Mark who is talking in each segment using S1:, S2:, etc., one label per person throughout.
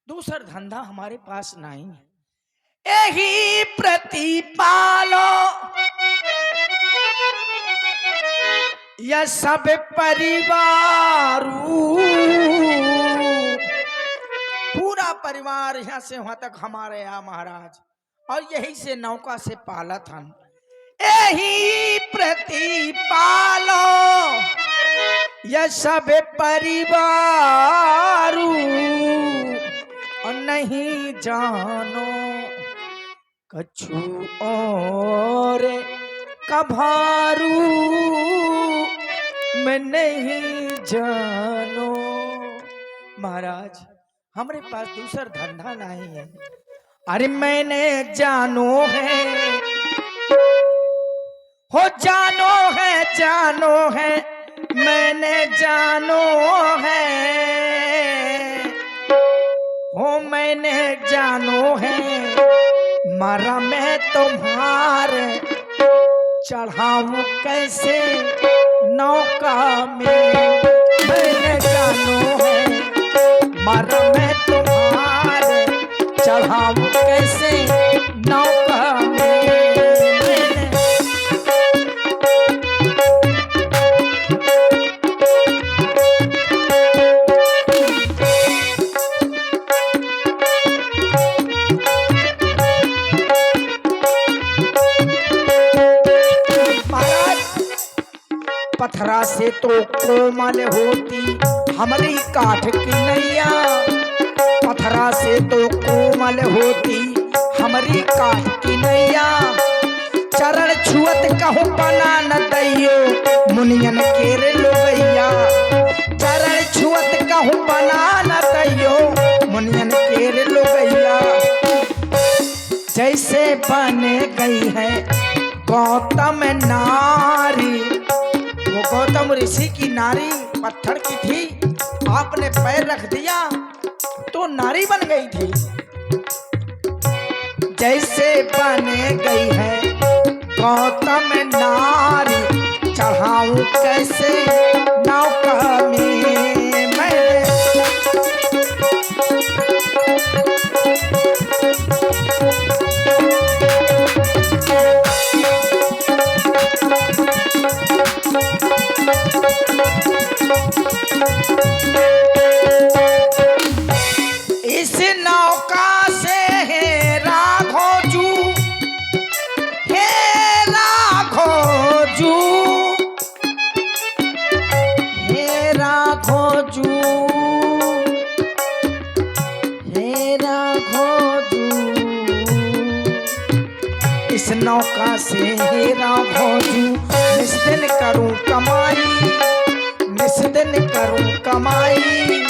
S1: दूसरा धंधा हमारे पास नहीं है। यही प्रतिपालो यह सब परिवार, पूरा परिवार यहाँ से वहां तक हमारे यहाँ महाराज, और यही से नौका से पालत हम। यही प्रतिपालो यह सब परिवार, और नहीं जानो कछु और कभारू, मैं नहीं जानो। महाराज हमारे पास दूसरा धंधा नहीं है। अरे मैंने जानो है, हो जानो है, मैंने जानो है, हो मैंने जानो है, मारा मैं तुम्हारे चढ़ाऊं कैसे नौका में। मैंने जानो है, मारा मैं तुम्हारे चढ़ाऊं कैसे नौका में। पत्थरा से तो कोमल होती हमारी काठ की नैया, पत्थरा से तो कोमल होती हमारी काठ की नैया। चरण छुअत कहूँ बना न दैयो मुनियन केरे लोगैया, चरण छुअत कहूँ बना न दैयो मुनियन केरे लोगैया। जैसे बने गई है गौतम नारी, वो गौतम ऋषि की नारी पत्थर की थी, आपने पैर रख दिया तो नारी बन गई थी। जैसे बने गई है गौतम नारी, चढ़ाऊं कैसे नौका में। इस नौका से है राघोजू, हे राघोजू, हे राघोजू, हे राघोजू। इस नौका से हे राघोजू, निस्दिन करूं कमाई, निस्दिन करूं कमाई।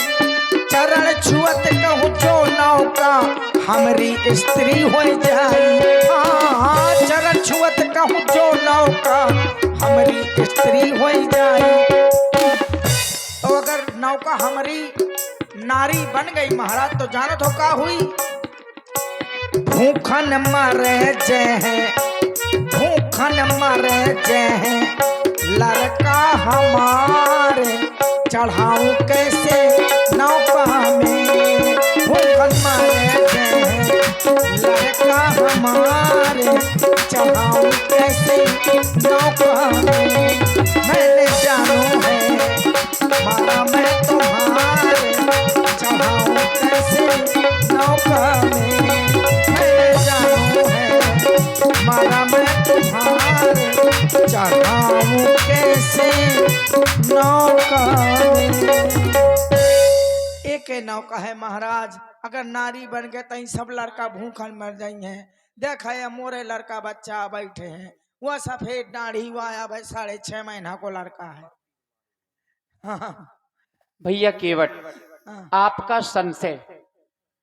S1: चरण छुअत कहूँ जो नौका हमारी स्त्री हो जाई, हाँ चरण छुअत कहूँ जो नौका हमारी स्त्री हो जाई। तो अगर नौका हमारी नारी बन गई महाराज तो जानो तो का हुई। भूखन मरे जय, भूखन मरे जय, लड़का हमारे चढ़ाऊं कैसे नौका में। भूखन मारे जय, लड़का हमारे चढ़ाऊं कैसे नौका में। मैंने जानो है, मारा मैं तुम्हारे चढ़ाऊं कैसे नौका में। मैंने जानो है, मारा मैं तुम्हारे चढ़ाऊं कैसे नौका में। एक नौका है महाराज, अगर नारी बन गए तो सब लड़का भूखल मर जाई हैं। देखा है मोरे लड़का बच्चा बैठे हैं, वह सफेद दाढ़ी हुआ भाई 6.5 महीना को लड़का है। हाँ।
S2: भैया केवट, आपका संशय,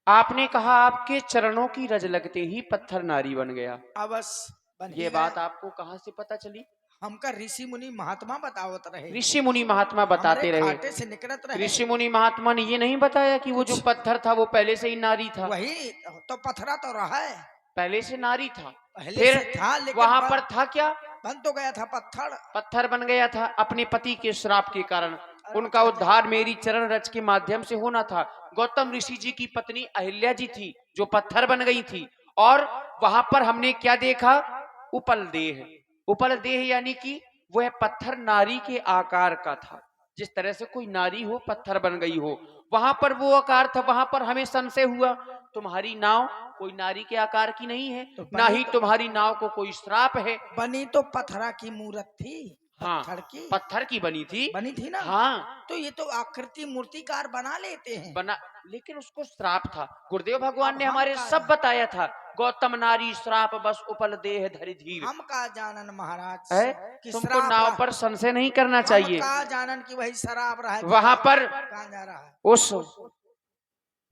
S2: आपने कहा आपके चरणों की रज लगते ही पत्थर नारी बन गया।
S1: अवश्य
S2: ये बात आपको कहाँ से पता चली?
S1: हमका ऋषि मुनि महात्मा बतावत रहे,
S2: ऋषि मुनि महात्मा बताते रहे,
S1: से निकलत रहे।
S2: ऋषि मुनि महात्मा ने ये नहीं बताया कि वो जो पत्थर था वो पहले से ही नारी था?
S1: वही तो पत्थरा तो रहा है,
S2: पहले से नारी था,
S1: पहले
S2: फिर
S1: से था, लेकिन
S2: वहां पर था क्या?
S1: बन तो गया था, पत्थर
S2: पत्थर बन गया था अपने पति के श्राप के कारण। उनका उद्धार मेरी चरण रज के माध्यम से होना था। गौतम ऋषि जी की पत्नी अहिल्या जी थी जो पत्थर बन गई थी, और वहां पर हमने क्या देखा? उपल देह। उपल देह यानी कि वह पत्थर नारी के आकार का था। जिस तरह से कोई नारी हो, पत्थर बन गई हो, वहां पर वो आकार था। वहां पर हमें संशय हुआ, तुम्हारी नाव कोई नारी के आकार की नहीं है,
S1: तो
S2: ना ही तुम्हारी नाव को कोई श्राप है।
S1: बनी तो पत्थरा की मूर्त थी,
S2: हाँ,
S1: पत्थर की
S2: पत्थर की बनी थी
S1: ना।
S2: हाँ,
S1: तो ये तो आकृति मूर्तिकार बना लेते हैं।
S2: बना, लेकिन उसको श्राप था। गुरुदेव भगवान
S1: अब
S2: ने
S1: हम
S2: हमारे
S1: का
S2: सब बताया था, गौतम नारी श्राप बस उपल देह धरि धीर।
S1: हम का जानन महाराज
S2: है,
S1: कि
S2: तुमको
S1: शराब
S2: नाव
S1: रहा-
S2: पर संशय नहीं करना
S1: हम
S2: चाहिए।
S1: का जानन की वही शराब रहा है,
S2: वहां पर
S1: कहाँ जा रहा है।
S2: उस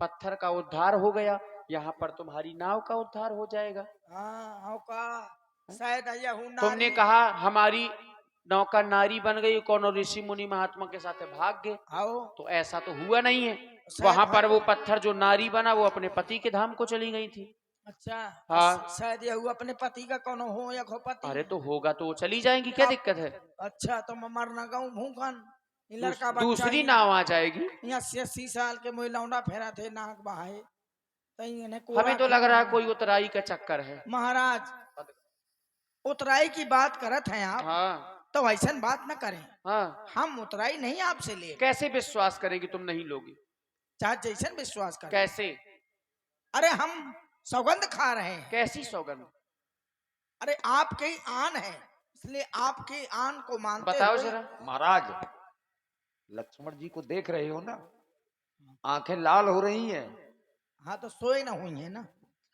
S2: पत्थर का उद्धार हो गया, यहाँ पर तुम्हारी नाव का उद्धार हो जाएगा।
S1: हाँ हम का शायद यहू नारी
S2: तुमने कहा हमारी नौका नारी बन गई, कौन ऋषि मुनि महात्मा के साथ भाग गए,
S1: आओ
S2: तो ऐसा तो हुआ नहीं है।
S1: शायद
S2: वहां पर
S1: भाग-
S2: वो पत्थर जो नारी बना वो अपने पति के धाम को चली गई थी।
S1: अच्छा
S2: हाँ।
S1: शायद यहू अपने पति का कोनो हो या खो पति।
S2: अरे तो होगा तो वो चली जाएंगी, क्या दिक्कत है?
S1: अच्छा तो मैं मर ना गाऊं भूखन। इ लड़का बच्चा
S2: दूसरी नाव आ जाएगी।
S1: यहाँ 80 साल के मोह लौंडा फेरा थे, नाक बहाए तई इन्हें कोरा
S2: हमें तो लग रहा है
S1: खाना।
S2: कोई उतराई का चक्कर है।
S1: महाराज उतराई की बात करत हैं आप,
S2: हाँ
S1: तो ऐसा बात न करें।
S2: हाँ,
S1: हम उतराई नहीं आपसे ले,
S2: कैसे विश्वास करेंगे तुम नहीं लोगी?
S1: चाहे जैसन विश्वास करें।
S2: कैसे?
S1: अरे हम सौगंध खा रहे हैं।
S2: कैसी सौगंध?
S1: अरे आपके ही आन है, इसलिए आपके आन को मानते
S2: बताओ
S1: हुए-
S2: जरा।
S3: महाराज, लक्ष्मण जी को देख रहे हो ना, आंखें लाल हो रही हैं।
S1: हाँ तो सोए ना हुई है ना।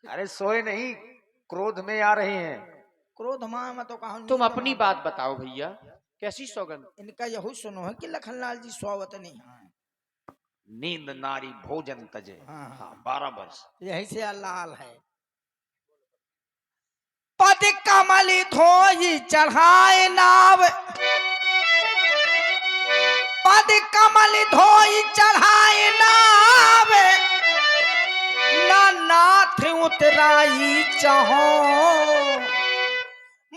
S3: अरे सोए नहीं, क्रोध में आ रहे हैं।
S1: क्रोध मां में तो कहा
S2: तुम अपनी बात बताओ भैया, कैसी सौगंध?
S1: इनका यही सुनो है कि लखनलाल जी सोवत नहीं है।
S3: नींद नारी भोजन तजे।
S1: हाँ।
S3: हाँ, 12 वर्ष।
S1: यही से लाल है। पद कमल धोई चढ़ाए नाव, पद कमल धोई चढ़ाए नाव, ना नाथ उतराई चाहो,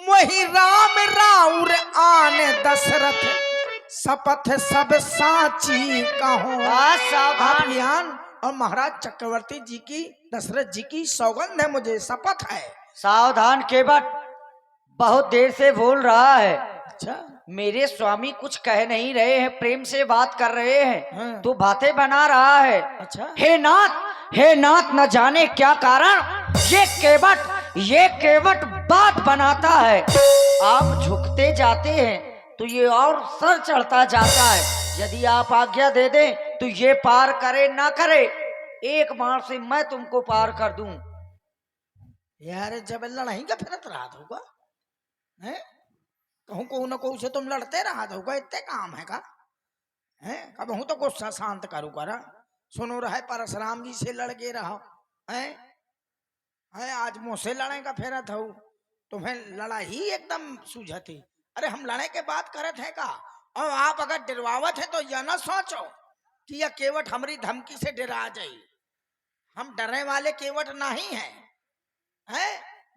S1: वही राम राउर आन दशरथ, शपथ सब साची कहो। आप ज्ञान और महाराज चक्रवर्ती जी की, दशरथ जी की सौगंध है, मुझे शपथ है।
S4: सावधान केवट, बहुत देर से बोल रहा है।
S1: अच्छा
S4: मेरे स्वामी कुछ कह नहीं रहे हैं, प्रेम से बात कर रहे हैं,
S1: हाँ।
S4: तू बातें बना रहा है।
S1: अच्छा
S4: हे नाथ न जाने क्या कारण ये केवट बात बनाता है। आप झुकते जाते हैं तो ये और सर चढ़ता जाता है। यदि आप आज्ञा दे दें तो ये पार करे ना करे, एक बार से मैं तुमको पार कर दूं।
S1: यार जब लड़ाई का फिरत रहा होगा है, कहूँ को न को से तुम लड़ते रहा होगा, इतने काम है का है? कब हूँ तो गुस्सा शांत करू करा। सुनो रहे परशुराम जी से लड़ के रहा है, आज मुझसे लड़े का फेरा था, तुम्हें लड़ाई एकदम सूझती। अरे हम लड़े के बात करत है का, और आप अगर डरवावत है तो यह ना सोचो कि यह केवट हमारी धमकी से डरा जाए। हम डरने वाले केवट नहीं है,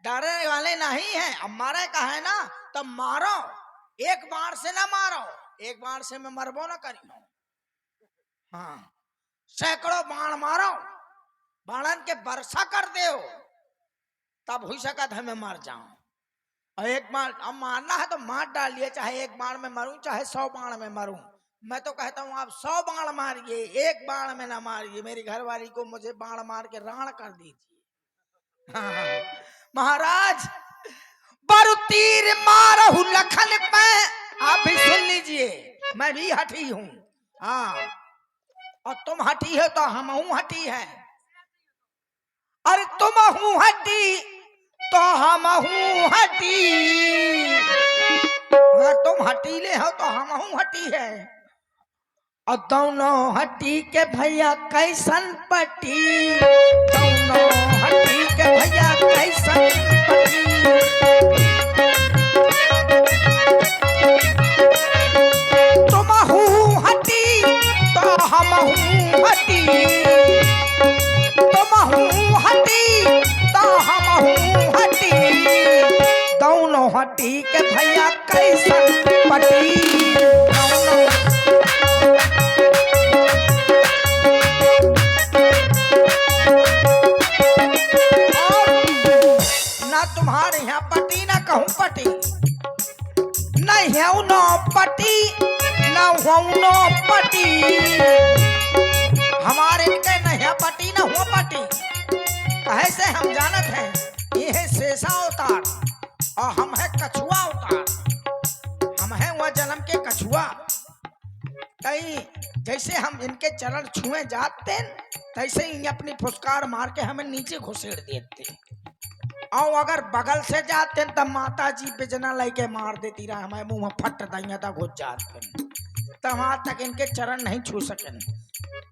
S1: डरने वाले नहीं हैं। अब मारे का है ना तो मारो, एक बार से ना मारो, एक बार से मैं मरबो ना करी। हाँ, सैकड़ों बाण मारो, बाणन के वर्षा कर दे, तब हो सकता है मैं मर जाऊं। और एक बार अब मारना है तो मार डालिए, चाहे एक बाण में मरूं चाहे 100 बाण में मरूं। मैं तो कहता हूं आप 100 बाण मारिए, एक बाण में ना मारिए। मेरी घरवाली को मुझे बाण मार के राण कर दीजिए। हाँ। महाराज बरु तीर मारहु लखन पे, आप भी सुन लीजिए, मैं भी हठी हूं। हाँ, और तुम हटी हो तो हम हटी है। अरे तुम हटी तो हम हटी, अगर तुम हटीले हो तो हम हटी है। और दोनों हटी के भैया कैसन पटी, दोनों हटी के भैया कैसन पटी। तुम हटी तो हम हटी, तुम हटी तो हम हटी, दोनों हटी के भैया कैसन पटी, दोनों पटी नहीं हूं नो पटी न हूं नो पटी हमारे इनके नहीं पटी न हुआ पटी कहे से हम जानत हैं ये है शेषा अवतार और हम है कछुआ अवतार हम है वह जन्म के कछुआ कहीं जैसे हम इनके चरण छुए जाते तैसे ही अपनी फुसकार मार के हमें नीचे घुसेड़ देते और अगर बगल से जाते तब माता जी बिजना लेके मार देती रहा हमें मुंह में फट दइया तक घुस जाते तब वहां तक इनके चरण नहीं छू सके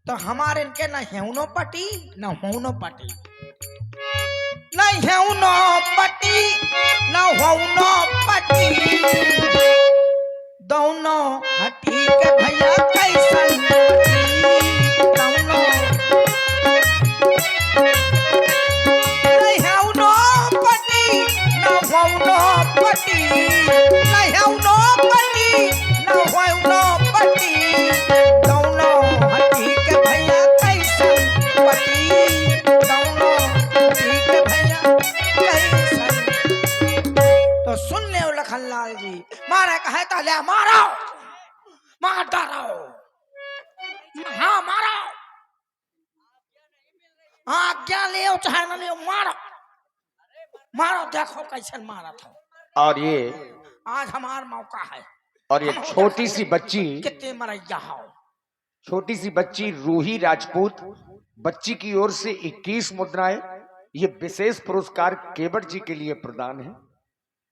S1: तो हमारे इनके न हेउनो पटी न होनो पटी नहीं हेउनो पटी न होनो पटी दोनों हटी के भैया कैसन दोनों नहीं हेउनो पटी न होनो पटी नहीं हेउनो पटी न होनो पटी दोनों हटी के भैया कैसन पटी दोनों हटी के भैया कैसन तो सुन ले लखनलाल जी मारे कहे तो ले मारो मार डालो हाँ मारो आज्ञा ले चाहे न ले मारो मारो देखो कैसन मारा था
S3: और ये
S1: आज हमारा मौका है
S3: और ये छोटी सी बच्ची,
S1: कितने मरैया हो
S3: छोटी सी बच्ची रूही राजपूत, बच्ची की ओर से 21 मुद्राएं ये विशेष पुरस्कार केवट जी के लिए प्रदान है।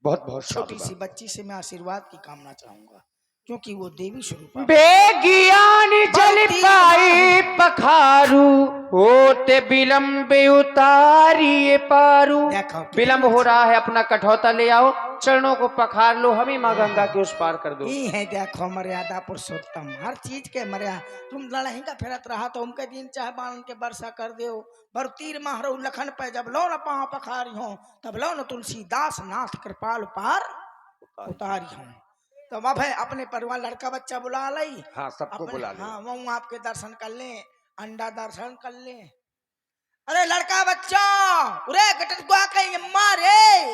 S3: बहुत बहुत
S1: छोटी सी
S3: साधुवाद।
S1: बच्ची से मैं आशीर्वाद की कामना चाहूंगा क्योंकि वो देवी स्वरूप है।
S2: बेगियान जल पाई पखारू होते विलम्ब उतारिए पारू।
S1: देखो
S2: विलम्ब हो रहा है, अपना कठौता ले आओ, चरणों को पखार लो, हमें माँ गंगा के उस पार कर दो।
S1: ये है देखो मर्यादा पुरुषोत्तम, हर चीज के मर्यादा। तुम लड़ही का फिरत रहा तो उनके दिन चाहे बाण के वर्षा कर दो, बर तीर मारो लखन पे जब लो न पाँव पखारी हो तब लो न तुलसीदास नाथ कृपाल पार उतारी हो। तो अब है अपने परिवार लड़का बच्चा बुला ली,
S3: हाँ सबको बुला ले।
S1: हाँ वो आपके दर्शन कर ले, अंडा दर्शन कर ले। अरे लड़का बच्चा उरे गटत गुआ के अम्मा रे,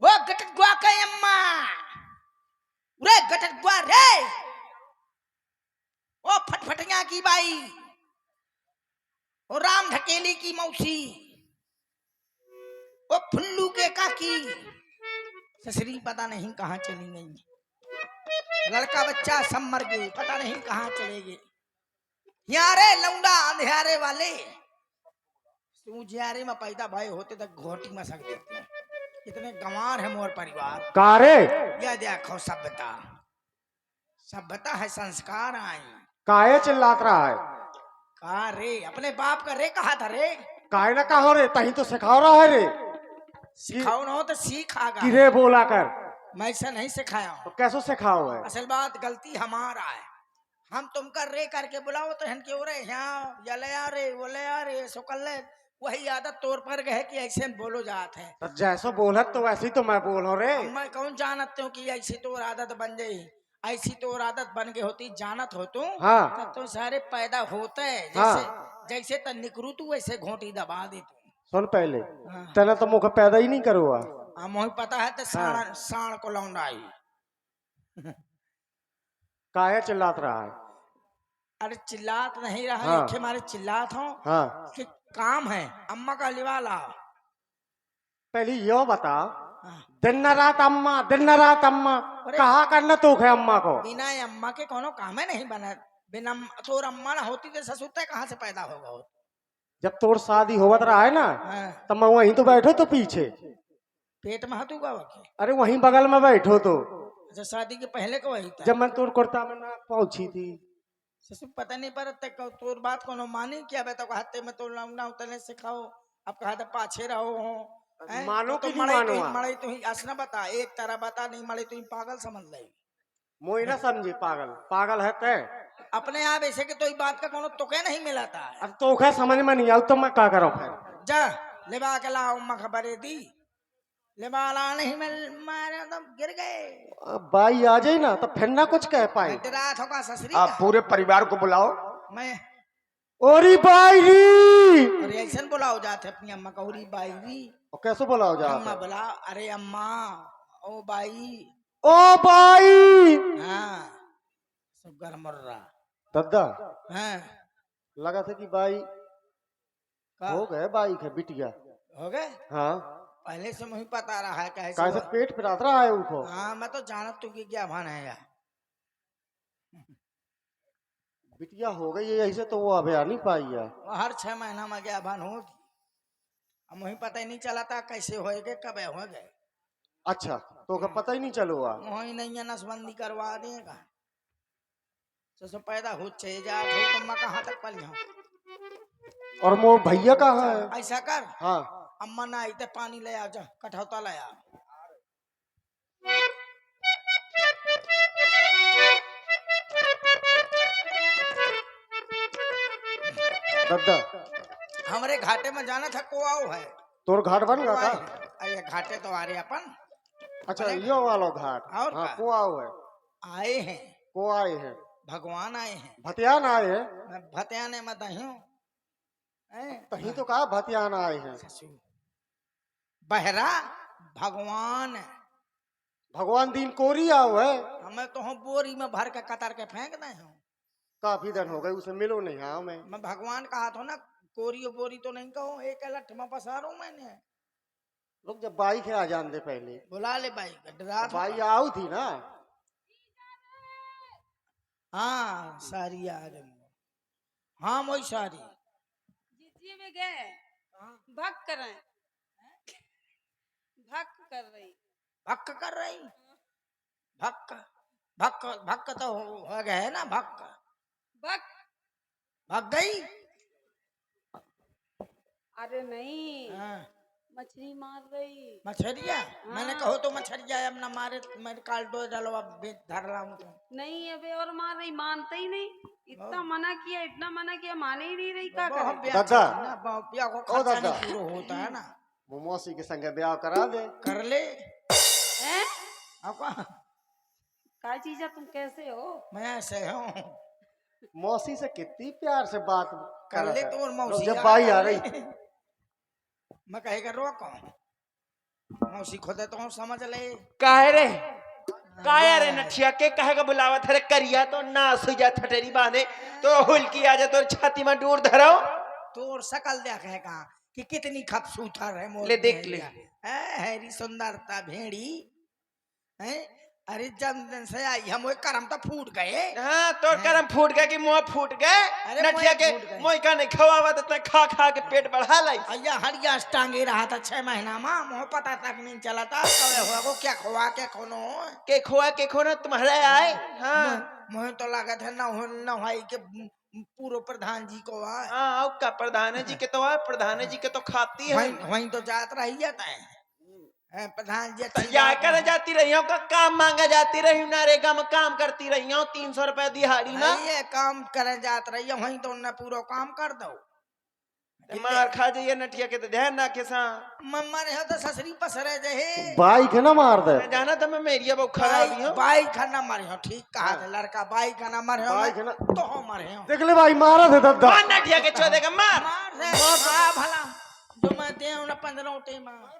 S1: वो गटत गुआ के अम्मा उरे गटत गुआ रे, ओ फटफटिया की बाई, ओ राम ढकेली की मौसी, ओ फुल्लू के काकी, ससुरी पता नहीं कहाँ चली गई। लड़का बच्चा सब मर गए, पता नहीं कहाँ चले गए। यारे लौंडा अंधेरे वाले, तू जियारे में पैदा भाई होते तक घोटी में सक देते हैं। इतने गंवार है मोर परिवार।
S5: कारे
S1: यह देखो सभ्यता, सभ्यता है संस्कार आई।
S5: काहे चिल्लात रहा है?
S1: कहा रे, अपने बाप का रे कहा था रे,
S5: काहे ना कहो रे, तही तो सिखाओ रहा है रे।
S1: सिखाओ ना हो तो सीखागा।
S5: कि रे बोला कर,
S1: मैं ऐसा नहीं सिखाया हूँ।
S5: तो कैसे सिखाओ है?
S1: असल बात गलती हमारा है, हम तुमका रे करके बुलाओ तो हन के हो रहे यहाँ या ले आ रे वो ले आ रे सो कर ले, वही आदत तौर पर गए कि ऐसे बोलो जात है।
S5: तो जैसो बोलत तो वैसे ही तो मैं बोलो रे।
S1: मैं कौन जानते हूँ कि ऐसी तो आदत बन गई, ऐसी तो आदत बन गई होती, जानत हो तुम
S5: हाँ।
S1: तो सारे पैदा होते हैं जैसे
S5: हाँ।
S1: जैसे त निकरू तू वैसे घोटी दबा दे तू।
S5: सुन पहले,
S1: हाँ।
S5: तेना तो मुख पैदा ही नहीं करुआ।
S1: मुझे पता है तो साण साण को लौंडा आई।
S5: काहे चिल्लात रहा है?
S1: अरे चिल्लात नहीं रहा,
S5: हाँ।
S1: एक हमारे चिल्लात हो
S5: हाँ।
S1: कि काम है, अम्मा का लिवाला।
S5: पहले यो बता,
S1: हाँ।
S5: दिन न रात अम्मा, दिन न रात अम्मा,
S1: अरे।
S5: कहा करना तो है अम्मा को?
S1: बिना अम्मा के कोनो काम है नहीं बना। बिना तोर अम्मा ना होती तो ससुरते कहाँ से पैदा होगा?
S5: जब तोर शादी होवत रहा है ना,
S1: हाँ।
S5: तब मैं वहीं तो बैठो तो पीछे।
S1: पेट में हतू का वकी।
S5: अरे वहीं बगल में बैठो तो।
S1: अच्छा शादी के पहले को वही था।
S5: जब मैं तोर कुर्ता में ना पहुंची थी।
S1: ससुर पता नहीं पर तोर बात कोनो मानी क्या बता को हाथे में तो लौंडा उतने सिखाओ, अब कहा था पाछे रहो हो।
S5: मानो
S1: तो
S5: कि नहीं मानो?
S1: मड़े तू ही असना बता, एक तरह बता, नहीं मड़े तू ही पागल समझ ले।
S5: मोई ना समझी पागल, पागल है ते।
S1: अपने आप ऐसे कि तो ही बात का कोनो तुके नहीं मिलाता है।
S5: अब तो क्या समझ में नहीं आऊ तो मैं क्या करूं फिर?
S1: जा लेबा के लाओ, अम्मा खबरें दी, लेबा ला नहीं मिल मारे तो गिर गए।
S5: अब बाई आ जाए ना तो फिर ना कुछ कह पाए।
S1: डरा थोका ससुरी
S3: आप
S1: का।
S3: पूरे परिवार को बुलाओ।
S1: मैं
S5: ओरी बाई री,
S1: और ऐसे बुलाओ जाते अपनी अम्मा का, उरी बाई री।
S5: और कैसे बुलाओ जा
S1: अम्मा बुला, अरे अम्मा, ओ बाई।
S5: ओ भाई
S1: हाँ, सब गर्म मर रहा।
S5: दादा
S1: हाँ,
S5: लगा था कि भाई
S1: का
S5: हो गए भाई के बिटिया।
S1: हो गए?
S5: हाँ
S1: पहले से मुझे पता रहा है कैसे
S5: कैसे
S1: हुआ।
S5: पेट फिरात रहा है उनको।
S1: हाँ, मैं तो जानत तू कि क्या भान है यार।
S5: बिटिया हो गई है ऐसे तो वो अभी आ नहीं पाई है।
S1: वो हर 6 महीना में क्या भान होगी। अब मुझे पता ही नहीं चला था कैसे होएगे कब हो गए।
S5: अच्छा तो का पता ही नहीं चलो हुआ।
S1: वही नहीं है, नसबंदी करवा देगा। तो पैदा हो चाहिए जा तुम कहाँ तक पली हो।
S5: और वो भैया कहाँ है।
S1: ऐसा कर,
S5: हाँ
S1: अम्मा ना आई तो पानी ले आ जा, कठौता ले आ।
S5: दादा
S1: हमारे घाटे में जाना था कोआओ है।
S5: तोर घाट बन गया का।
S1: अरे घाटे तो आ रहे अपन।
S5: अच्छा यो वाला घाट।
S1: और
S5: हाँ
S1: का?
S5: कुआओ है।
S1: आए हैं,
S5: को आए हैं
S1: भगवान आए हैं।
S5: भतियान आए हैं।
S1: मैं भतियाने में दही
S5: तही तो कहा भतियान आए हैं।
S1: बहरा भगवान।
S5: भगवान दिन कोरी आओ है।
S1: हमें तो हम बोरी में भर के कतर के फेंक दे हूँ।
S5: काफी दिन हो गए उसे मिलो नहीं। हाँ
S1: मैं भगवान कहा था ना, कोरी और बोरी तो नहीं कहूँ, एक लठ में पसारूं मैंने।
S5: लोग जब बाई के आ जान दे पहले
S1: बुला ले बाई, डरा था।
S5: बाई आओ थी ना।
S1: हाँ सारी आ गई। हाँ वही सारी।
S6: जीतिए में गए भक कर रहे हैं। भक कर रही
S1: भक्क कर रही। भक्क भक्क भक्क तो हो गए ना। भक्क
S6: भक।
S1: भग गई।
S6: अरे नहीं,
S1: हाँ,
S6: मछली मार रही।
S1: मछरिया। मैंने कहो तो मछरिया अब ना मारे, मैं काल दो डालो अब धर रहा हूँ तो।
S6: नहीं अबे और मार रही, मानते ही नहीं। इतना मना किया, इतना मना किया, माने ही नहीं रही। क्या
S1: बहुत
S6: करे?
S1: ब्याह
S5: दादा।
S1: चाहिए ना, ब्याह को
S5: ओ
S1: खर्चा
S5: दादा।
S1: नहीं पूरा होता है ना।
S5: वो मौसी के संगे ब्याह करा दे।
S1: कर ले।
S6: हैं?
S1: आपका
S6: क्या चीज है, तुम कैसे हो?
S1: मैं ऐसे हूँ।
S5: मौसी से कितनी प्यार से बात
S1: कर ले
S5: है।
S1: तो और
S5: लोग
S1: मौसी
S5: जब बाई आ
S1: कर ले।
S5: रही
S1: मैं कहेगा रोको, मौसी खुद तो समझ ले।
S7: काहे रे काया रे नठिया के कहेगा बुलावत है रे करिया तो ना सुजा ठटेरी बांधे तो हुलकी आ जा तो छाती में डोर धरो।
S1: तोर शकल देख है कहा कि कितनी खबसूतर है मोर
S7: ले देख ले।
S1: हैरी सुंदरता भेड़ी है। अरे जन्मदिन से आई हम वो करम तो फूट गए।
S7: हाँ तो करम फूट गए कि मुंह फूट गए।
S1: अरे
S7: नठिया
S1: मुँह
S7: के
S1: फूट गए।
S7: मोई का नहीं खवावा तो खा खा के पेट बढ़ा लाई।
S1: अय्या हरिया टांगे रहा था 6 महीना में, मुझे पता तक नहीं चला था कब हुआ को क्या खुआ के खोनो।
S7: के खोना तुम्हारे आए। हाँ
S1: मुझे तो लगा था न भाई के पूर्व प्रधान जी को आए।
S7: हाँ का प्रधान जी के तो आ प्रधान जी के तो खाती है।
S1: वहीं तो जात रही जाता है। प्रधान जी अच्छी
S7: या
S1: बात
S7: कर
S1: है।
S7: जाती रही हूँ का काम मांगा जाती रही हूँ नरेगा में काम करती रही हूँ 300 रुपए दिहाड़ी ना।
S1: ये काम करे जात रही है, वहीं तो उन्हें पूरा काम कर दो।
S7: मार खा जाइए नटिया के तो ध्यान रखे सा।
S1: मम्मा रे तो ससरी पसरे जे
S5: बाई के ना मार दे।
S7: मैं जाना था मैं मेरी अब खराबी हूँ।
S1: बाई खाना मरे हो। ठीक कहा था लड़का, बाई खाना मरे हो।
S5: बाई खाना-
S1: तो हो मरे हो।
S5: देख ले भाई मारा थे दादा।
S7: मार नटिया के चो देगा मार।
S1: मार रे मार भला जो मैं दे उन्हें 15 उठे मार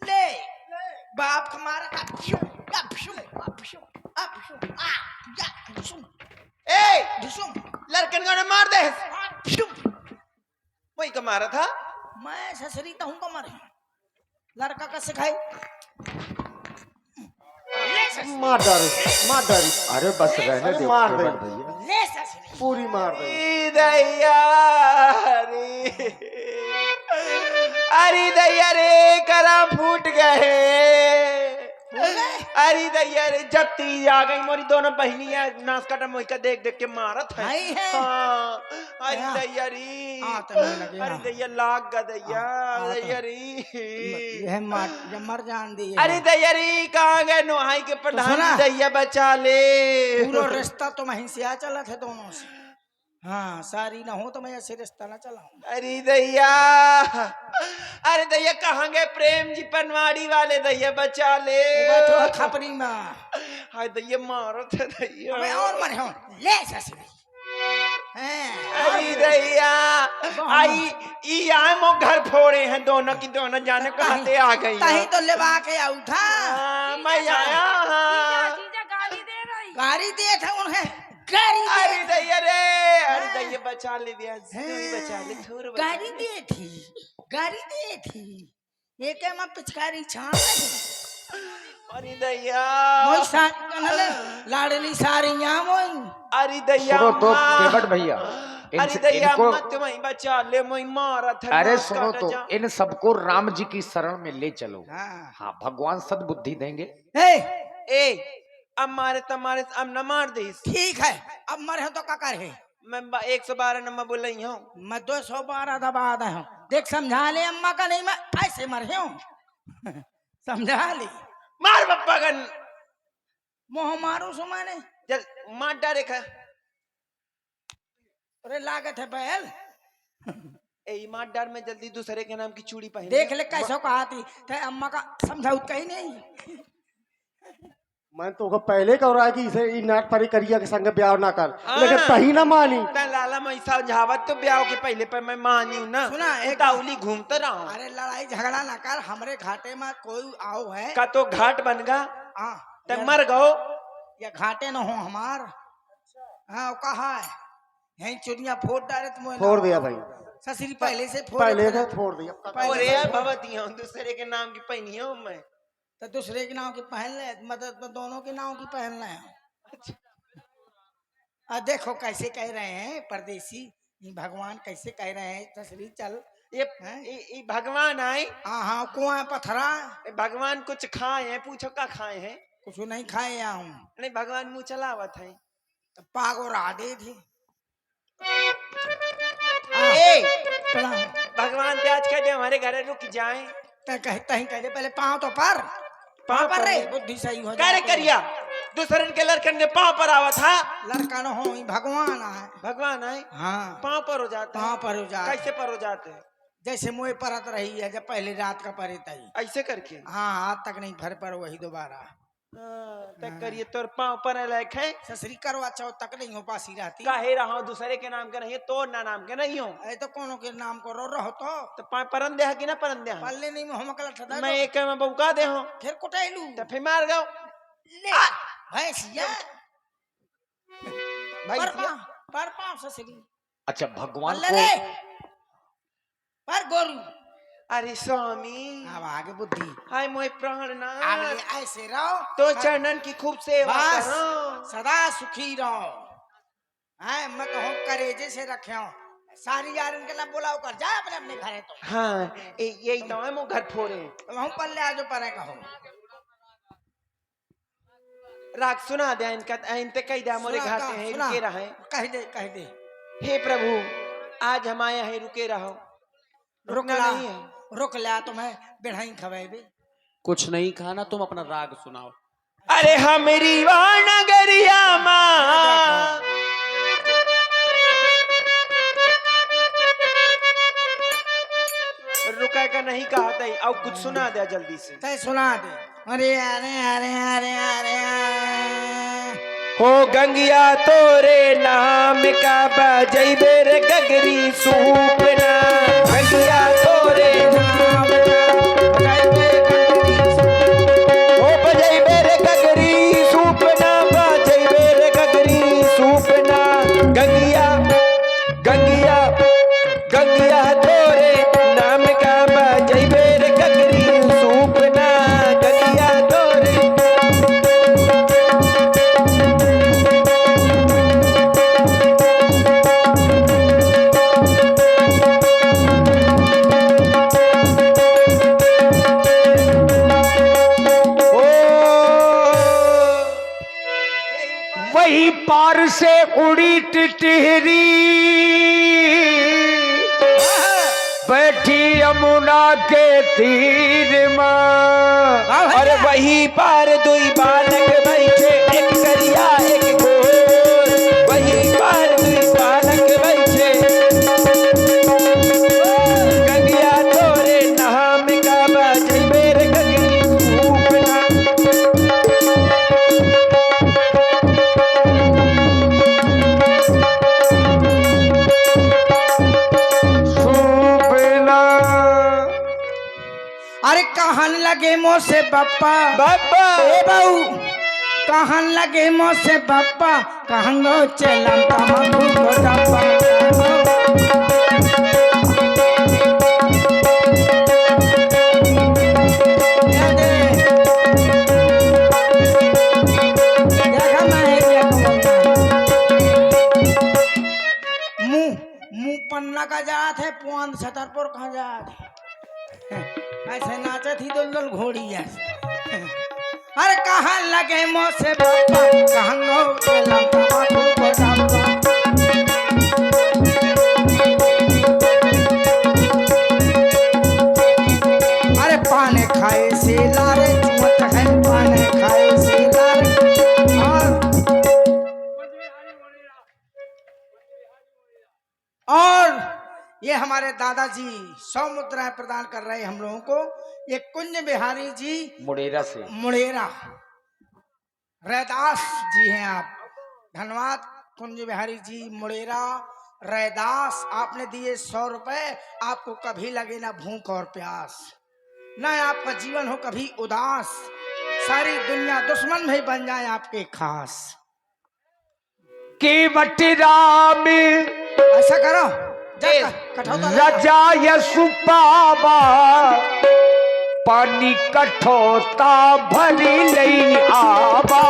S1: ले बाप का मार अपशु अपशु अपशु अपशु आ या अपशु
S7: ए
S1: अपशु
S7: लड़कन को मार दे।
S1: अपशु।
S7: वही का मारा था।
S1: मैं ससरी तो हूँ का मरे लड़का का सिखाई ले ससरी
S5: मार डाली। अरे बस रहने दे। मार दे
S1: ले ससरी
S5: पूरी मार दे।
S7: ई दैया रे अरे दैया रे करम फूट गए। अरे दैया रे जब ती आ गई मोरी दोनों बहनियां नाच काटा मोई का देख देख के मारत है।
S1: आई है।
S7: हाँ अरे
S1: हाँ।
S7: दैया री
S1: तो मैं लगे
S7: अरे
S1: हाँ।
S7: दैया लाग गा दैया
S1: हाँ, तो-
S7: दैया री
S1: यह मार जब मर जान दी
S7: अरे दैया री कहाँ गए नुहाई के प्रधान
S1: सुना?
S7: दैया बचा ले।
S1: पूरा रिश्ता तो वहीं से आ चला थे दोनों से। हाँ सारी ना हो तो मैं ऐसे रिश्ता ना चलाऊं।
S7: अरे दैया अरे दैया कहाँ गए प्रेम जी पनवाड़ी वाले दैया बचा ले।
S1: बैठो है खपरी में।
S7: हाय दैया मारो थे दैया।
S1: अबे और मरे हो ले ससरी। हैं, और
S7: अरे दैया आई ई आए मो घर फोड़े हैं दोनों की दोनों जाने कहाँ से आ गई
S1: तही तो लेवा के उठा
S7: मैं आया हाँ।
S6: जीजा गाली दे रही
S1: गाड़ी दिए थे उन्हें गाड़ी
S7: अरे दैया रे अरे दैया बचा ले दिया बचा ले थोड़ा बचा
S1: गाड़ी
S7: ले।
S1: दी थी गाड़ी दी थी एक में पिचकारी छान
S7: अरे दैया
S1: मोई सारी कनले लाडली सारियां मोई
S7: अरे दैया
S3: सुनो तो
S7: अम्मा।
S3: केवट भैया
S7: अरे दैया
S3: इनको
S7: मत वहीं बचा ले मैं मारा था
S3: अरे
S7: नाक
S3: सुनो
S7: काटा
S3: तो
S7: जा।
S3: इन सबको राम जी की शरण में ले चलो।
S1: हाँ
S3: हाँ भगवान सद्बुद्धि देंगे।
S1: हे
S7: ए अब मारे तुम्हारे अब न मार दे
S1: ठीक है अब मरे हो तो का करे
S7: मैं 112 नंबर बोल रही हूँ
S1: मैं 212 दबा दे हूँ देख समझा ले अम्मा का नहीं मैं ऐसे मरे हूँ समझा ले
S7: मार पप्पा गन
S1: मोह मारू सो मैंने
S7: जल मार डारे खा
S1: अरे लागत है बैल
S7: ए मार डार में जल्दी दूसरे के नाम की चूड़ी पहन
S1: देख ले कैसो कहा थी ते अम्मा का समझाउत कहीं नहीं
S5: मैं तो पहले कह रहा है कि इसे ई नाट परी करिया के संग ब्याह ना कर
S7: हाँ।
S5: लेकिन तही ना मानी
S7: ता लाला मैं समझावत तो ब्याह के पहले पर मैं मानी हूँ ना
S1: सुना, एक-
S7: ताउली घूमता रहा हूँ
S1: अरे लड़ाई झगड़ा ना कर हमरे घाटे में कोई आओ है
S7: का तो घाट बन गा
S1: हाँ
S7: तब मर गो
S1: या घाटे न हो हमार हाँ वो कहा है यही चुनिया फोड़ डाले तुम
S5: फोड़ दिया भाई
S1: ससुरी पहले से फोड़
S5: पहले
S1: रखा
S5: से
S1: है।
S5: फोड़ दिया
S1: पहले
S7: और
S1: से
S7: यार
S1: फोड़-
S7: भगवती हूँ दूसरे के नाम की पहनी हूँ मैं
S1: तो दूसरे के नाम की पहन ले मतलब तो दोनों के नाम की पहन ले देखो कैसे कह रहे हैं परदेसी ये भगवान कैसे कह रहे हैं ससुरी चल
S7: ये
S1: हैं?
S7: ये भगवान आए
S1: हाँ हाँ कुआं पथरा
S7: ये भगवान कुछ खाए हैं पूछो का खाए हैं
S1: कुछ नहीं खाए या हूँ
S7: नहीं भगवान मुँह चलावत है
S1: तो पागो राधे थी
S7: ए
S1: प्रणाम
S7: भगवान त्याज कह दे हमारे घर रुक जाए
S1: कहता ही कह दे पहले पाँव तो पर
S7: पाँव पर
S1: रे
S7: रे।
S1: बुद्धि सही हो
S7: करे
S1: जाए तो।
S7: करिया दूसरे के लड़कन के पाँव पर आवा था
S1: लड़का न हो ये भगवान है
S7: भगवान आए
S1: हाँ
S7: पाँव पर हो जाता है
S1: पाँव पर हो जाए
S7: कैसे पर हो जाते हैं
S1: जैसे मुँह परत रही है जब पहले रात का परे तई
S7: ऐसे करके
S1: हाँ हाथ तक नहीं भर पर वही दोबारा
S7: तक करिए तोर पाँव पर लायक है
S1: ससुरी करवा चौथ तक नहीं हो पासी रहती
S7: काहे रहा दूसरे के नाम के नहीं तो ना नाम के नहीं हो
S1: अरे तो कोनो के नाम को रो रहो तो
S7: तो परन दे कि ना परन दे
S1: पल्ले नहीं में हम कल ठदा
S7: मैं एक में बौका दे हूँ
S1: फिर कुटेलू
S7: तो फिर मार गयो
S1: ले भैंसिया
S7: भाई
S1: पर पाँव ससुरी
S3: अच्छा भगवान
S1: पल्ले
S3: को
S1: रे पर गोरू
S7: अरे स्वामी
S1: अब आगे बुद्धि
S7: हाय मोय प्राण ना
S1: आगे ऐसे रहो
S7: तो चरणन की खूब सेवा
S1: बस
S7: करो
S1: सदा सुखी रहो है मैं कहूँ करेजे से रखे हो सारी यार इनके ना बुलाओ कर जाए अपने अपने घरे तो
S7: हाँ यही तो है मो घर फोड़े
S1: हम पल्ले आजो पर कहो
S7: राग सुना दे इनका इनते कह दे मोरे
S1: सुना
S7: घाटे
S1: का,
S7: हैं
S1: सुना।
S7: रुके रहे
S1: कह दे
S7: हे प्रभु आज हम आए हैं रुके रहो
S1: रुक
S7: रुकना
S1: ला
S7: नहीं है
S1: रुक ला तुम्हें बिढ़ाई खवेबे
S2: कुछ नहीं कहा ना, तुम अपना राग सुनाओ।
S7: अरे हमारी वानगरिया माँ रुका का नहीं कहा था अब कुछ सुना दे जल्दी से
S1: तय सुना दे अरे अरे अरे अरे अरे अरे
S7: हो गंगिया तोरे नाम का बजैबे रे गगरी सूपना गंगिया तोरे नाम का हो बजैबे रे गगरी सूपना बजैबे रे गगरी सूपना गंगिया गंगिया गंगिया तोरे नाम का बजैबे रे गगरी सूपना गंगिया तोरे
S3: वही पार से उड़ी टिटहरी बैठी यमुना के तीर माँ।
S7: और वही पार दुई बालक बैठे एक करिया एक गोर वही पार दुई बालक बैठे गंगिया तोरे नाम का बजैबे रे गगरी सूपना
S1: अरे कहन लगे मोह से बप्पा
S7: बाबा
S1: ए बहू कहन लगे मोह से बप्पा कहंगो चलम तमकू को डब्बा मुंह पन्ना का जात है पुआन छतरपुर का जात है ऐसे नाचे थी दुलदुल घोड़ी ऐसे अरे कहाँ लगे मोह से बापा कहाँ गो चलम तमाकू को डब्बा अरे पाने खाए से लारे चुमत है पाने खाए से लारे और ये हमारे दादाजी 100 मुद्राएं प्रदान कर रहे हैं हम लोगों को। ये कुंज बिहारी जी
S3: मुड़ेरा से
S1: मुड़ेरा रैदास जी हैं आप। धन्यवाद कुंज बिहारी जी मुड़ेरा रैदास, आपने दिए 100 रुपए। आपको कभी लगे ना भूख और प्यास, ना आपका जीवन हो कभी उदास, सारी दुनिया दुश्मन भी बन जाए आपके खास।
S3: केवट राम
S1: ऐसा करो कठौता ले आओ।
S3: रजा यसुपावा पानी कठोता भरी लई आवा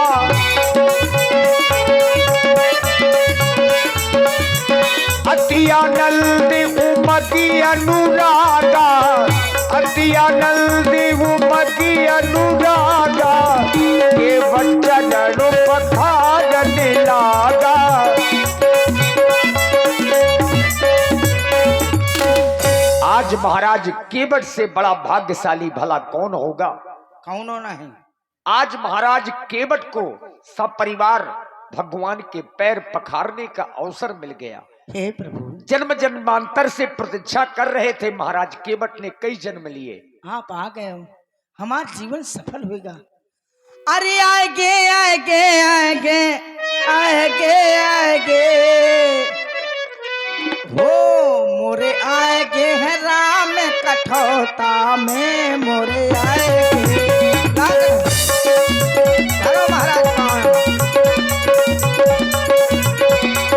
S3: अतियानंद उमदी अनुरागा अतियानंद उमदी अनुरागा के वचन पखारन लागा। आज महाराज केवट से बड़ा भाग्यशाली भला कौन होगा?
S1: कौन नहीं।
S3: आज महाराज केवट को सपरिवार भगवान के पैर पखारने का अवसर मिल गया।
S1: हे प्रभु,
S3: जन्म जन्मांतर से प्रतीक्षा कर रहे थे महाराज केवट ने, कई जन्म लिए।
S1: आप आ गए हो, हमारा जीवन सफल होगा। अरे आएगे आएगे आएगे आएगे आएगे हो मोरे आएगे हैं राम कठौता में मोरे आएगे। हेलो महाराज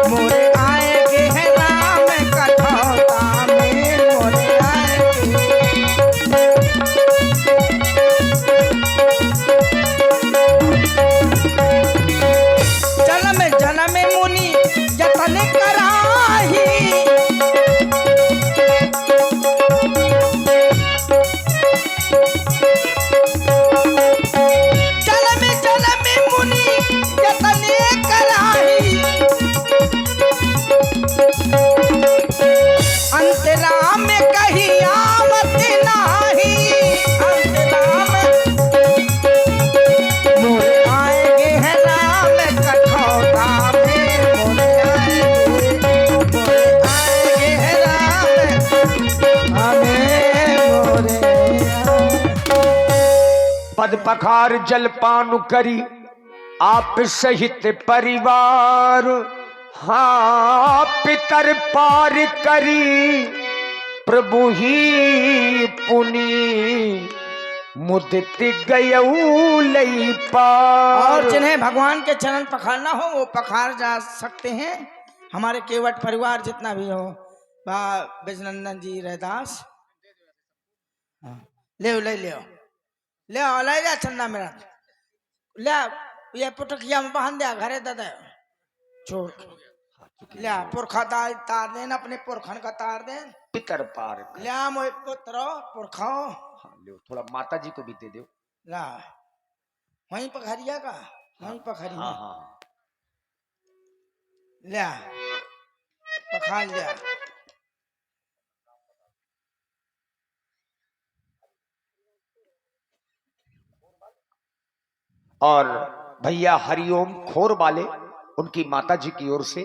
S1: मोरे आएगे हैं राम कठौता में मोरे आएगे। जन्म जन्म मुनि जतन कराही जन्म जन्म मुनि जतन कराही अंतराम कही आवत नाही अंतराम मोरे आएगे हैं राम कठौता में मोरे आएगे हैं राम हमें मोरे
S3: पद पखार जलपान करी आप सहित परिवार, हाँ पितर पार करी प्रभु ही पुनि मुदित गयऊ लई पार।
S1: और जिन्हें भगवान के चरण पखारना हो वो पखार जा सकते हैं। हमारे केवट परिवार जितना भी हो, बिजनंदन जी रैदास ले ले ले ले ले जा चंदा मेरा ले ये पुटकिया में बहन दिया घरे दादा छोड़ ले पुरखा तार देन अपने पुरखन का तार देन
S3: पितर पार
S1: ले मोए पुत्र पुरखाओ।
S3: हाँ, लो थोड़ा माता जी को भी दे दो।
S1: ला वहीं पखरिया का वहीं पखरिया
S3: हाँ हाँ
S1: ले पखार लिया।
S3: और भैया हरिओम खोर वाले उनकी माता जी की ओर से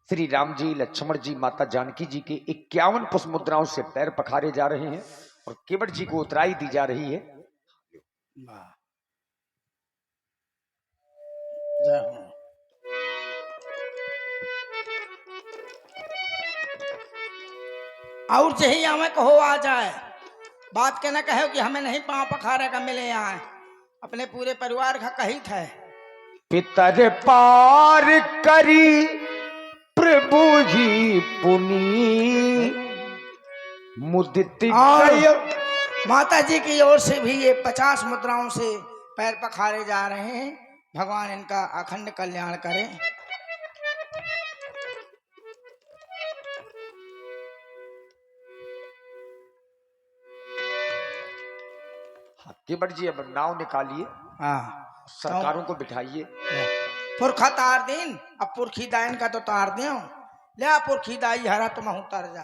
S3: श्री राम जी लक्ष्मण जी माता जानकी जी के 51 पुष्प मुद्राओं से पैर पखारे जा रहे हैं और केवट जी को उतराई दी जा रही है।
S1: जय हो। और चाहिए हमें कहो आ जाए बात के न कहो कि हमें नहीं पांव पखारे का मिले यहाँ, अपने पूरे परिवार का कही था।
S3: पितर पार करी प्रभु ही पुनी मुदित
S1: और
S3: गयो।
S1: माता जी की ओर से भी ये 50 मुद्राओं से पैर पखारे जा रहे हैं। भगवान इनका अखंड कल्याण करें।
S3: केवट जी अब नाव निकालिए,
S1: हाँ
S3: सरकारों को बिठाइए।
S1: पुरखा तार दिन, अब पुरखी दाइन का तो तार दे ले, पुरखी दाई हरा तुम उतर जा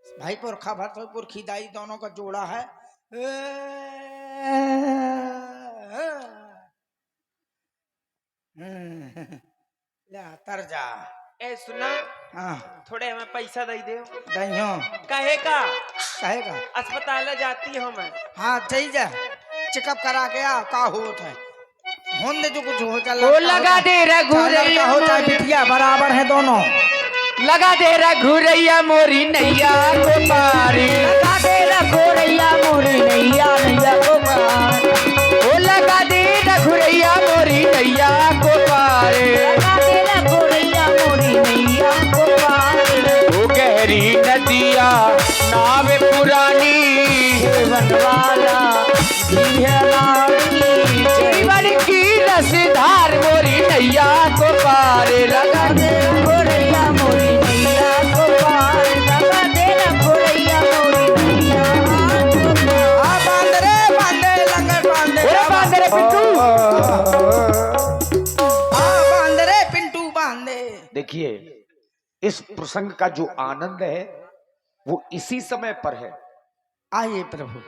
S1: भाई। पुरखा भर तो पुरखी दाई दोनों का जोड़ा है। ले तर जा।
S7: ए सुना,
S1: हाँ
S7: थोड़े हमें पैसा दे दे।
S1: दइयो
S7: कहे का
S1: कहेगा।
S7: अस्पताल जाती हो मैं।
S1: हाँ चल जा, चेकअप करा के आ का होत है। होने जो कुछ हो चल
S2: वो लगा दे
S1: का हो जाए बिटिया, बराबर है दोनों।
S2: लगा दे रघुरैया मोरी नैया को पारी,
S4: लगा दे रघुरैया मोरी नैया नैया को पार,
S2: वो लगा दे रघुरैया मोरी नैया को पारी।
S4: लगा दे रघुरैया मोरी नैया को पार,
S2: वो गहरी नदिया नाव पुरानी,
S4: जीवन वाला
S2: जीवन की रसधार मोरी नैया को पारे। लगा
S4: दे रघुरैया मोरी नैया को पार, लगा दे रघुरैया मोरी नैया को पार।
S1: बांधे लंगर बांधे।
S2: पूरा बांध रे पिंटू,
S1: बांधे पिंटू बांधे।
S3: देखिए, इस प्रसंग का जो आनंद है वो इसी समय पर है।
S1: आइए प्रभु।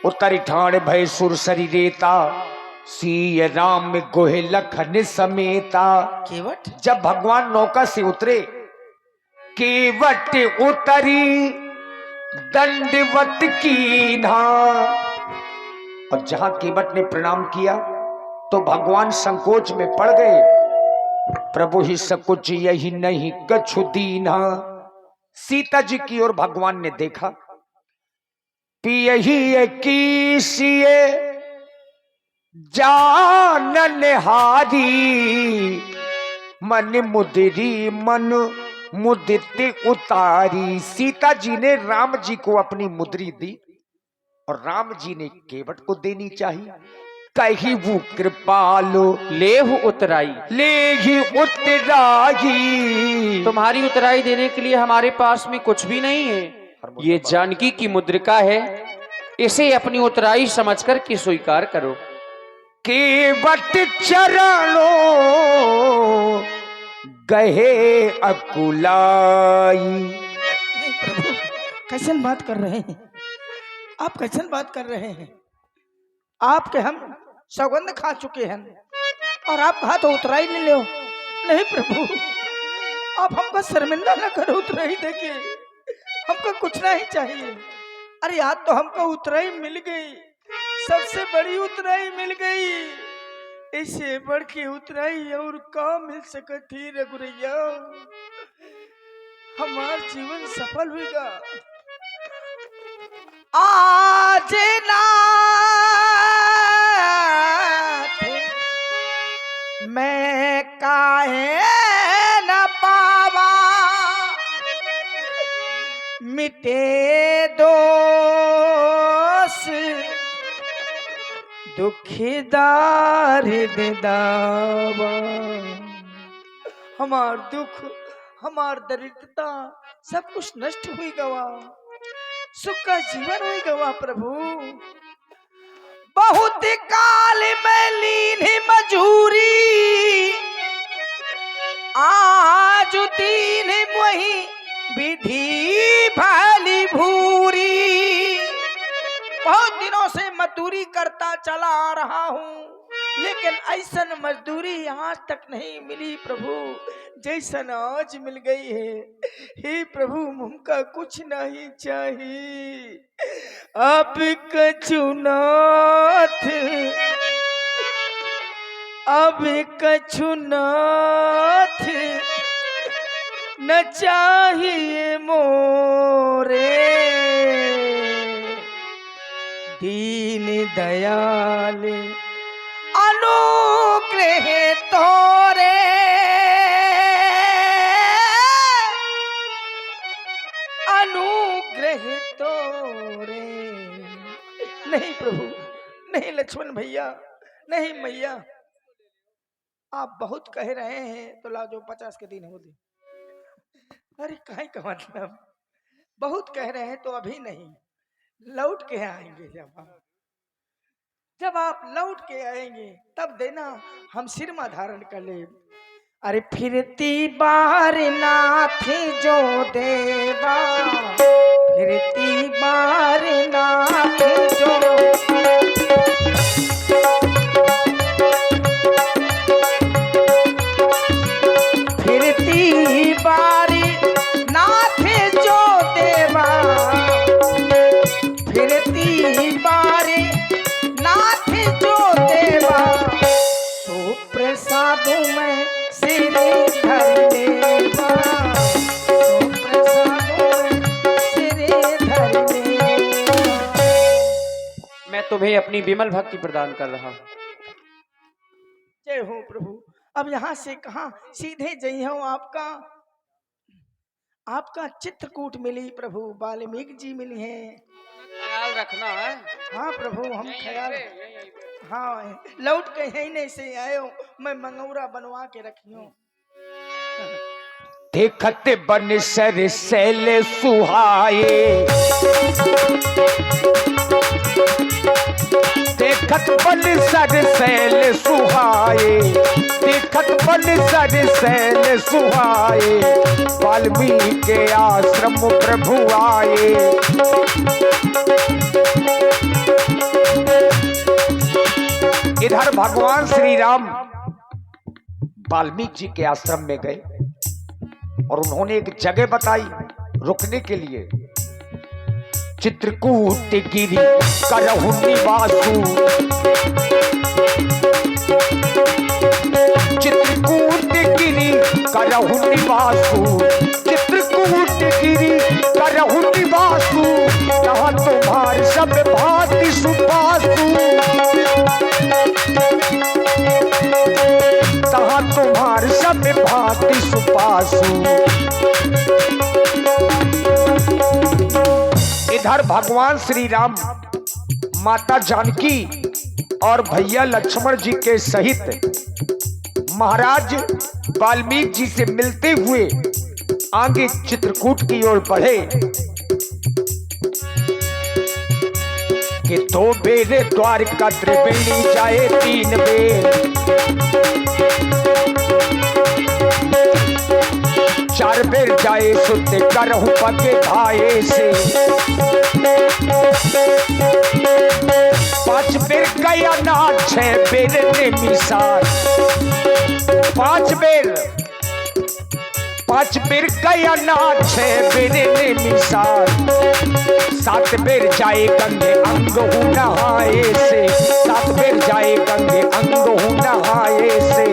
S3: उत्तरी ठाण भय सुर शरीरेता, सीय राम गोहे लखन समेता।
S1: केवट
S3: जब भगवान नौका से उतरे, केवट उतरी दंडवत कीन्हा, और जहां केवट ने प्रणाम किया तो भगवान संकोच में पड़ गए। प्रभु ही सकुच यही नहीं कछु दीन्हा। सीता जी की ओर भगवान ने देखा, पियही कीसिए जानन हारी, मन मुदरी मन मुदित उतारी। सीता जी ने राम जी को अपनी मुद्री दी और राम जी ने केवट को देनी चाहिए। कही वो कृपालो
S2: लेहु उतराई,
S3: ले ही उतराई।
S2: तुम्हारी उतराई देने के लिए हमारे पास में कुछ भी नहीं है। ये जानकी की मुद्रिका है, इसे अपनी उतराई समझकर के स्वीकार करो।
S3: केवट चरणों गहे अकुलाई।
S1: नहीं प्रभु, कैसन बात कर रहे हैं आप? कैसन बात कर रहे हैं? आपके हम सौगंध खा चुके हैं और आप कहा तो उतराई ले लो। नहीं प्रभु, आप हमको शर्मिंदा न करो उतराई देके, हमको कुछ नहीं चाहिए। अरे आज तो हमको उतराई मिल गई, सबसे बड़ी उतराई मिल गई। इससे बढ़ के उतराई और का मिल सकती रघुरैया? हमारा जीवन सफल होगा। आज नाथ मैं काहे न पावा, मिटे दोष दुखीदार दावा। हमार दुख, हमार दरिद्रता सब कुछ नष्ट हुई गवा, सुख का जीवन हुई गवा। प्रभु बहुत काल में लीन मजूरी, आज दीन वही विधि भली भूरी। बहुत दिनों से मजदूरी करता चला आ रहा हूँ, लेकिन ऐसन मजदूरी आज तक नहीं मिली प्रभु जैसन आज मिल गई है। हे प्रभु, हमका कुछ नहीं चाहिए। आप कछुनाथ, अब कछुनाथ न चाहिए मोरे। दयाल अनुग्रह तोरे अनुग्रह तोरे। नहीं प्रभु, नहीं लक्ष्मण भैया, नहीं मैया, आप बहुत कह रहे हैं तो लाजो 50 के दिन हो दे। अरे काहे का मतलब, बहुत कह रहे हैं तो अभी नहीं, लौट के आएंगे जब आप लौट के आएंगे तब देना, हम सिरमा धारण कर ले। अरे फिरती बार नाथ जो देवा, फिरती बार नाथ जो फिरती बारी नाथ जो देवा, फिरती बारी नाथ जो देवा, तो प्रसादों में सिर धर देवा, तो प्रसादों में सिर धर देवा।
S2: मैं तुम्हें अपनी विमल भक्ति प्रदान कर रहा हूँ।
S1: जय हो प्रभु। अब यहाँ से कहाँ सीधे जई हूँ, आपका चित्रकूट मिली प्रभु, वाल्मीकि जी मिली हैं।
S2: ख्याल रखना है।
S1: हाँ प्रभु, हम ख्याल, हाँ लौट के यहीं नहीं से आए हो, मैं मंगौरा बनवा के रखी हूँ।
S3: देखत बन सर सैल सुहाए, देखत बन सर सैल सुहाए, देखत बन सर सैल सुहाए, वाल्मीकि के आश्रम प्रभु आए। इधर भगवान श्री राम वाल्मीकि जी के आश्रम में गए और उन्होंने एक जगह बताई रुकने के लिए। चित्रकूट गिरी करहु निवासु, चित्रकूट गिरी करहु निवासु, चित्रकूट गिरी करहु निवासु, कहाँ तुम्हार सब भांति सुपासु, कहाँ तुम्हार सब भांति सुपासु। इधर भगवान श्री राम माता जानकी और भैया लक्ष्मण जी के सहित महाराज वाल्मीकि जी से मिलते हुए आगे चित्रकूट की ओर बढ़े कि 2 बेर द्वारका त्रिवेणी जाए 3 बेर, 4 बेर जाए सुत करहु पगे भाए से, 5 बेर गया नाथ 6 बेर निमिषार, 5 बेर गया नाथ 6 बेर निमिषार, 7 बेर जाए गंगे अंग हूँ नहाए से, 7 बेर जाए गंगे अंग हूँ नहाए से।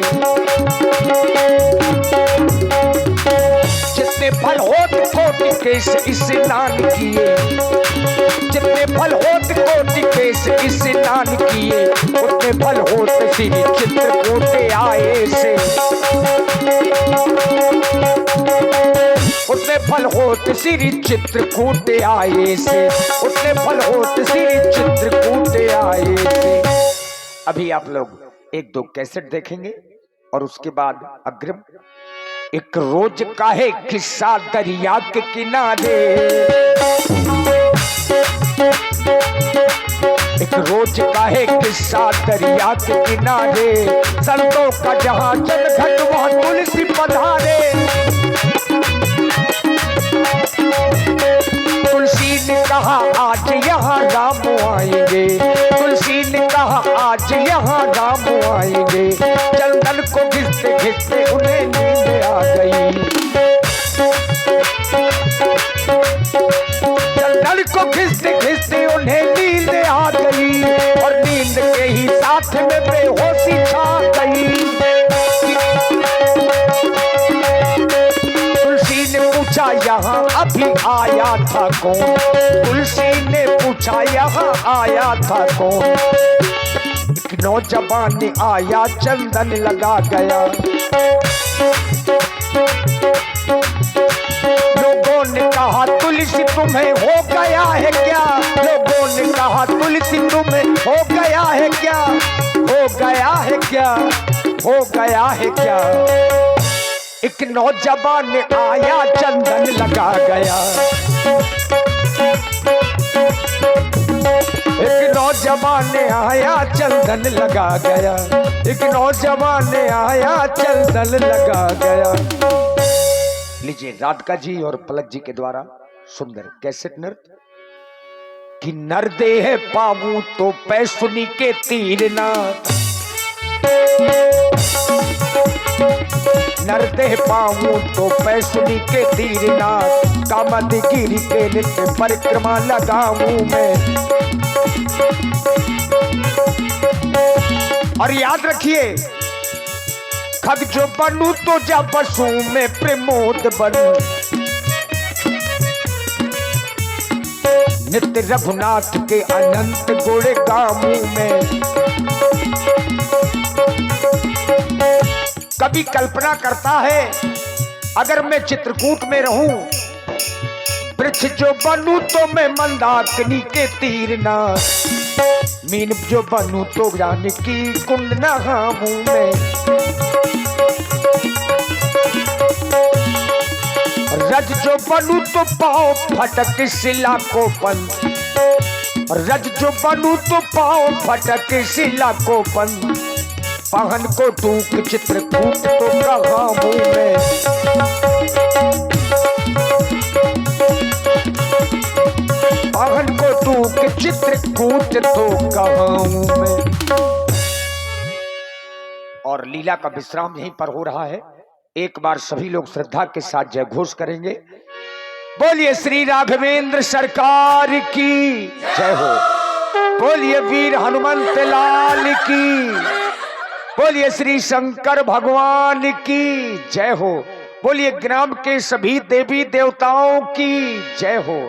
S3: जितने फल होत कोटि केश स्नान किए, जितने फल होत कोटि केश स्नान किए, उतने फल होत श्री चित्रकूट आए से, उतने फल होत श्री चित्रकूट आए से, उतने फल होत श्री चित्रकूट आए से। अभी आप लोग 1-2 कैसेट देखेंगे और उसके बाद अग्रिम। एक रोज का है किस्सा दरिया के किनारे, एक रोज का है किस्सा दरिया के किनारे, संतों का जहां जल घट वहां तुलसी पधारे, तुलसी ने कहा आज यहाँ राम आएंगे, तुलसी ने कहा आज यहाँ राम आएंगे, चंदन को घिसते घिसते उन्हें नींद आ गई, चंदन को घिसते घिसते उन्हें नींद आ गई, और नींद के ही साथ में बेहोशी छा गई। तुलसी ने पूछा यहाँ अब अभी आया था कौन? तुलसी ने पूछा यहाँ आया था कौन? एक नौजवान आया चंदन लगा गया। लोगों ने कहा तुलसी तुम्हें हो गया है क्या? लोगों ने कहा तुलसी तुम्हें हो गया है क्या? हो गया है क्या? हो गया है क्या? एक नौजवान आया चंदन लगा गया। एक नौजवान आया चंदन लगा गया। एक नौजवान आया चंदन लगा गया। लीजिए राधिका जी और पलक जी के द्वारा सुंदर कैसेट नृत्य। कि नर देह पाऊं तो पैसुनी के तीर नाथ, नर देह पाऊं तो पैसुनी के तीर नाथ, कामदगिरी के नित्य परिक्रमा लगाऊं मैं। और याद रखिए खग जो बनूं तो जा बसूं में प्रमोद बनूं, नित्य रघुनाथ के अनंत गुण गाऊं मैं। कभी कल्पना करता है अगर मैं चित्रकूट में रहूं, वृक्ष जो बनूं तो मैं मंदाकिनी के तीर नाथ, मीन जो बनूं तो जानकी कुंड नहाऊं मैं। रज जो बनूं तो पाओ फटक शिला को बंद, रज जो बनूं तो पाओ फटक शिला को बंद, पहन को टूक चित्रकूट तो कहाऊं मैं। पहन को टूक चित्रकूट तो कहाऊं मैं। और लीला का विश्राम यहीं पर हो रहा है। एक बार सभी लोग श्रद्धा के साथ जय घोष करेंगे। बोलिए श्री राघवेंद्र सरकार की जय हो। बोलिए वीर हनुमंत लाल की, बोलिए श्री शंकर भगवान की जय हो। बोलिए ग्राम के सभी देवी देवताओं की जय हो।